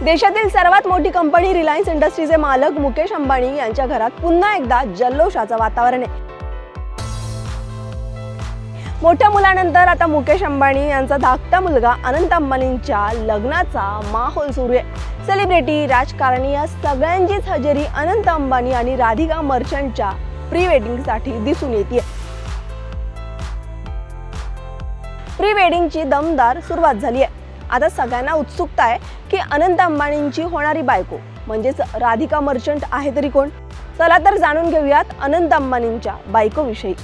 देशातील सर्वात मोठी कंपनी रिलायन्स इंडस्ट्रीजचे मालक मुकेश अंबानी यांच्या घरात पुन्हा एकदा जल्लोषाचं वातावरण आहे। मोठ्या मुलानंतर आता मुकेश अंबानी यांचा धाकटा मुलगा अनंत अंबानींच्या लग्नाचा माहोल सुरू आहे। सेलिब्रिटी, राजकारणी या सगळ्यांचीच हजेरी अनंत अंबानी आणि राधिका मर्चंटच्या प्री वेडिंगसाठी दिसून येते। प्री वेडिंगची दमदार सुरुवात झाली आहे। आता सगळ्यांना उत्सुकता आहे की अनंत अंबानींची होणारी बायको म्हणजेच राधिका मर्चंट आहे तरी कोण। चला तर जाणून घेऊयात अनंत अंबानींच्या बायकोविषयी।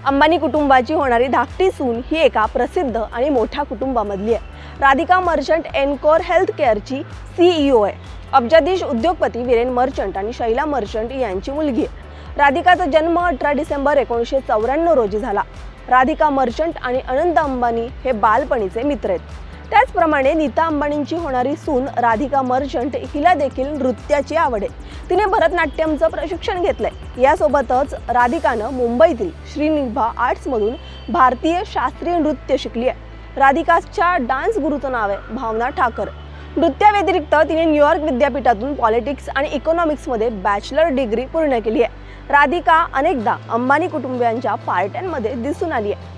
अंबानी कुटुंबाची होणारी धाकटी सून ही एका प्रसिद्ध आणि मोठ्या कुटुंबामधली आहे। राधिका मर्चंट एनकोर हेल्थ केअरची CEO आहे। अब्जाधीश उद्योगपती वीरेन मर्चंट आणि शैला मर्चंट यांची मुलगी आहे। राधिकाचा जन्म 18 डिसेंबर 1994 रोजी झाला। राधिका मर्चंट आणि अनंत अंबानी हे बालपणीचे मित्र आहेत। त्याचप्रमाणे नीता अंबानींची होणारी सून राधिका मर्चंट हिला देखील नृत्याची आवड आहे। तिने भरतनाट्यमचं प्रशिक्षण घेतलंय। यासोबतच राधिकानं मुंबईतील श्रीनिभा आर्ट्समधून भारतीय शास्त्रीय नृत्य शिकली आहे। राधिकाच्या डान्स गुरुचं नाव आहे भावना ठाकर। नृत्याव्यतिरिक्त तिने न्यूयॉर्क विद्यापीठातून पॉलिटिक्स आणि इकॉनॉमिक्समध्ये बॅचलर डिग्री पूर्ण केली आहे। राधिका अनेकदा अंबानी कुटुंबियांच्या पार्ट्यांमध्ये दिसून आली आहे।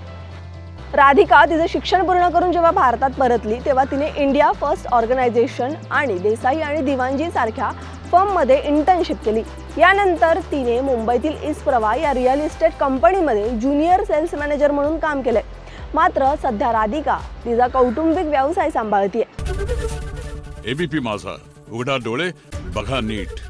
राधिका तिचे शिक्षण पूर्ण करून जेव्हा भारतात परतली तेव्हा तिने इंडिया फर्स्ट ऑर्गनायझेशन आणि देसाई आणि दिवानजी सारख्या फर्ममध्ये इंटर्नशिप केली। यानंतर तिने मुंबईतील इस्प्रवा या रिअल इस्टेट कंपनीमध्ये ज्युनियर सेल्स मॅनेजर म्हणून काम केले। मात्र सध्या राधिका तिचा कौटुंबिक व्यवसाय सांभाळते। एबीपी माझा, उघडा डोळे बघा नीट।